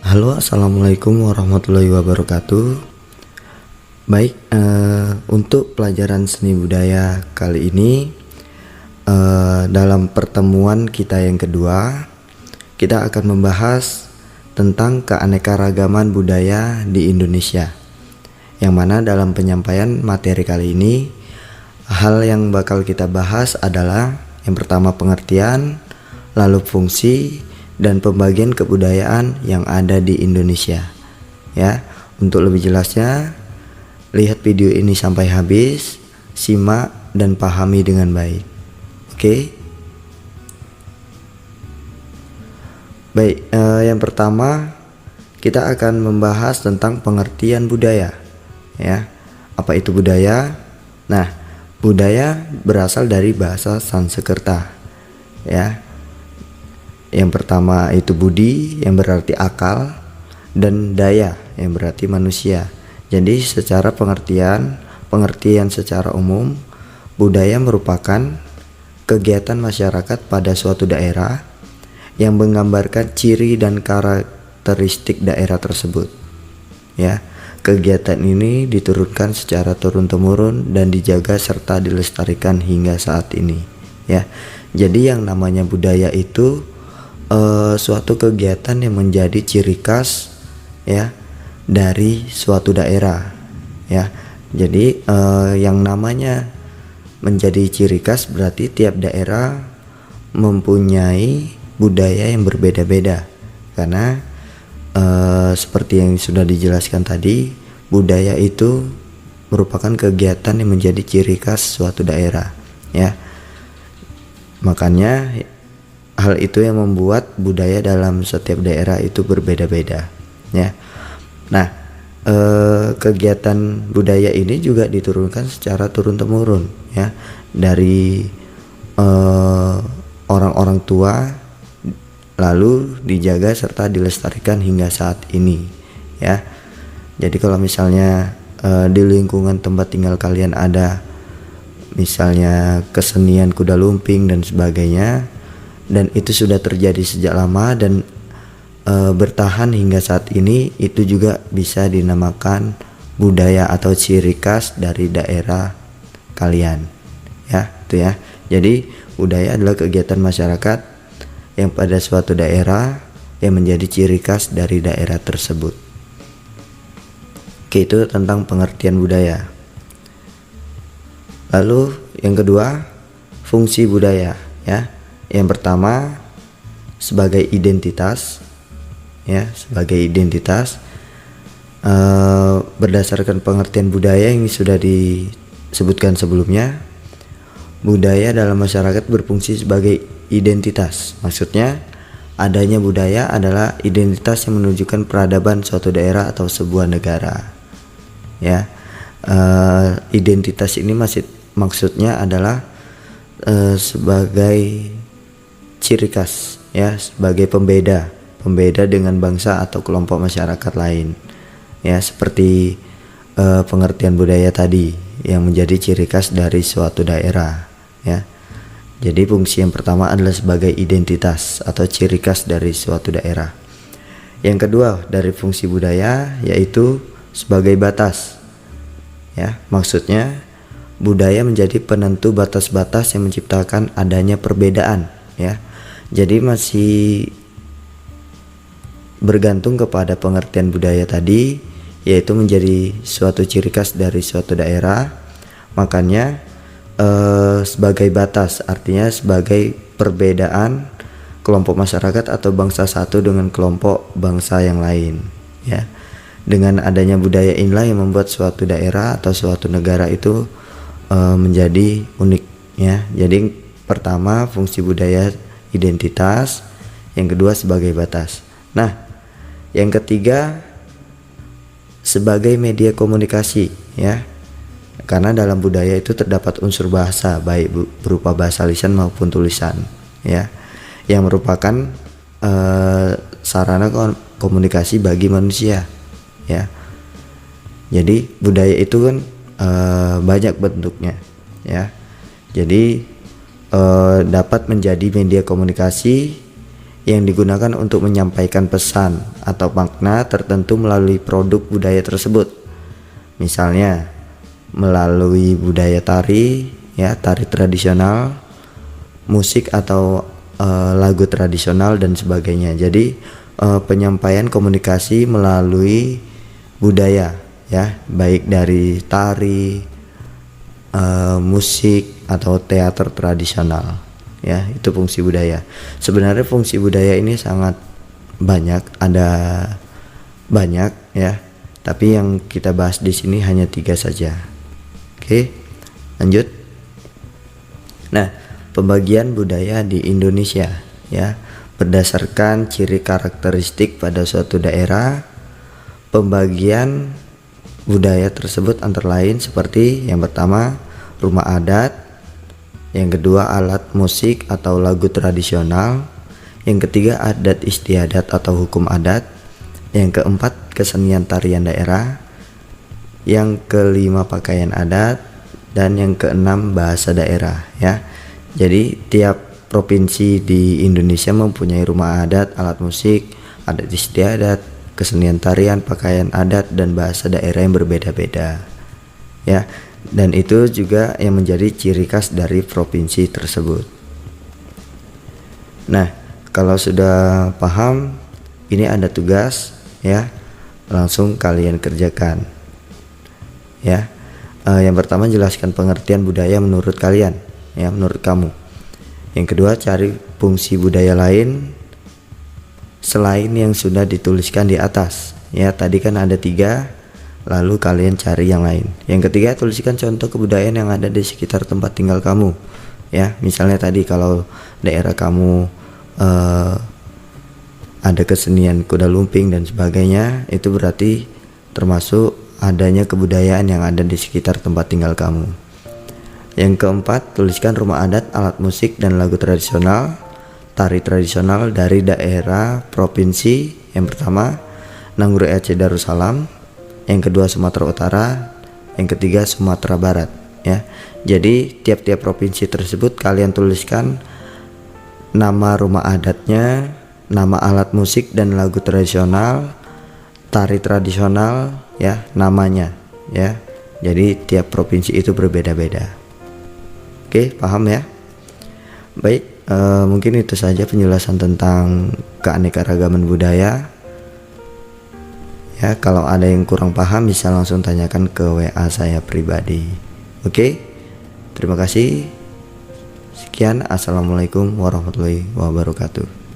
Halo, assalamualaikum warahmatullahi wabarakatuh. Baik, untuk pelajaran seni budaya kali ini, dalam pertemuan kita yang kedua, kita akan membahas tentang keanekaragaman budaya di Indonesia. Yang mana dalam penyampaian materi kali ini, hal yang bakal kita bahas adalah yang pertama pengertian, lalu fungsi, dan pembagian kebudayaan yang ada di Indonesia. Ya, untuk lebih jelasnya, lihat video ini sampai habis, simak dan pahami dengan baik. Oke. Baik, yang pertama kita akan membahas tentang pengertian budaya. Ya, apa itu budaya? Nah, budaya berasal dari bahasa Sanskerta. Ya. Yang pertama itu budi, yang berarti akal, dan daya, yang berarti manusia. Jadi secara pengertian secara umum, budaya merupakan kegiatan masyarakat pada suatu daerah yang menggambarkan ciri dan karakteristik daerah tersebut. Ya, kegiatan ini diturunkan secara turun-temurun dan dijaga serta dilestarikan hingga saat ini. Ya, jadi yang namanya budaya itu suatu kegiatan yang menjadi ciri khas ya dari suatu daerah ya. Jadi yang namanya menjadi ciri khas berarti tiap daerah mempunyai budaya yang berbeda-beda, karena seperti yang sudah dijelaskan tadi, budaya itu merupakan kegiatan yang menjadi ciri khas suatu daerah ya. Makanya hal itu yang membuat budaya dalam setiap daerah itu berbeda-beda ya. Nah, kegiatan budaya ini juga diturunkan secara turun-temurun ya dari orang-orang tua, lalu dijaga serta dilestarikan hingga saat ini ya. Jadi kalau misalnya di lingkungan tempat tinggal kalian ada misalnya kesenian kuda lumping dan sebagainya, dan itu sudah terjadi sejak lama dan bertahan hingga saat ini, itu juga bisa dinamakan budaya atau ciri khas dari daerah kalian ya, itu ya. Jadi budaya adalah kegiatan masyarakat yang pada suatu daerah yang menjadi ciri khas dari daerah tersebut. Oke, itu tentang pengertian budaya. Lalu yang kedua, fungsi budaya ya. Yang pertama sebagai identitas ya, sebagai identitas berdasarkan pengertian budaya yang sudah disebutkan sebelumnya, budaya dalam masyarakat berfungsi sebagai identitas. Maksudnya adanya budaya adalah identitas yang menunjukkan peradaban suatu daerah atau sebuah negara ya. Identitas ini maksudnya adalah sebagai ciri khas ya, sebagai pembeda dengan bangsa atau kelompok masyarakat lain ya, seperti pengertian budaya tadi yang menjadi ciri khas dari suatu daerah ya. Jadi fungsi yang pertama adalah sebagai identitas atau ciri khas dari suatu daerah. Yang kedua dari fungsi budaya yaitu sebagai batas ya. Maksudnya budaya menjadi penentu batas-batas yang menciptakan adanya perbedaan ya. Jadi masih bergantung kepada pengertian budaya tadi, yaitu menjadi suatu ciri khas dari suatu daerah. Makanya sebagai batas, artinya sebagai perbedaan kelompok masyarakat atau bangsa satu dengan kelompok bangsa yang lain ya. Dengan adanya budaya inilah yang membuat suatu daerah atau suatu negara itu menjadi unik ya. Jadi pertama fungsi budaya identitas, yang kedua sebagai batas. Nah, yang ketiga sebagai media komunikasi ya. Karena dalam budaya itu terdapat unsur bahasa, baik berupa bahasa lisan maupun tulisan ya, yang merupakan sarana komunikasi bagi manusia ya. Jadi budaya itu kan banyak bentuknya ya. Jadi dapat menjadi media komunikasi yang digunakan untuk menyampaikan pesan atau makna tertentu melalui produk budaya tersebut. Misalnya melalui budaya tari, ya, tari tradisional, musik atau lagu tradisional dan sebagainya. Jadi penyampaian komunikasi melalui budaya, ya, baik dari tari, musik atau teater tradisional, ya, itu fungsi budaya. Sebenarnya fungsi budaya ini sangat banyak, ada banyak, ya, tapi yang kita bahas di sini hanya 3 saja. Oke, lanjut. Nah, pembagian budaya di Indonesia, ya, berdasarkan ciri karakteristik pada suatu daerah. Pembagian budaya tersebut antara lain seperti yang pertama rumah adat, yang kedua alat musik atau lagu tradisional, yang ketiga adat istiadat atau hukum adat, yang keempat kesenian tarian daerah, yang kelima pakaian adat, dan yang keenam bahasa daerah, ya. Jadi tiap provinsi di Indonesia mempunyai rumah adat, alat musik, adat istiadat, kesenian tarian, pakaian adat, dan bahasa daerah yang berbeda-beda, ya. Dan itu juga yang menjadi ciri khas dari provinsi tersebut. Nah, kalau sudah paham, ini ada tugas, ya, langsung kalian kerjakan, ya. Yang pertama, jelaskan pengertian budaya menurut kalian, ya, menurut kamu. Yang kedua, cari fungsi budaya lain selain yang sudah dituliskan di atas, ya. Tadi kan ada 3, lalu kalian cari yang lain. Yang ketiga, tuliskan contoh kebudayaan yang ada di sekitar tempat tinggal kamu, ya. Misalnya tadi kalau daerah kamu ada kesenian kuda lumping dan sebagainya, itu berarti termasuk adanya kebudayaan yang ada di sekitar tempat tinggal kamu. Yang keempat, tuliskan rumah adat, alat musik, dan lagu tradisional, tari tradisional dari daerah provinsi. Yang pertama, Nangguru Aceh Darussalam, yang kedua Sumatera Utara, yang ketiga Sumatera Barat, ya. Jadi tiap-tiap provinsi tersebut kalian tuliskan nama rumah adatnya, nama alat musik dan lagu tradisional, tari tradisional, ya, namanya, ya. Jadi tiap provinsi itu berbeda-beda. Oke, paham ya? Baik, mungkin itu saja penjelasan tentang keanekaragaman budaya. Ya, kalau ada yang kurang paham bisa langsung tanyakan ke WA saya pribadi. Oke, terima kasih. Sekian, assalamualaikum warahmatullahi wabarakatuh.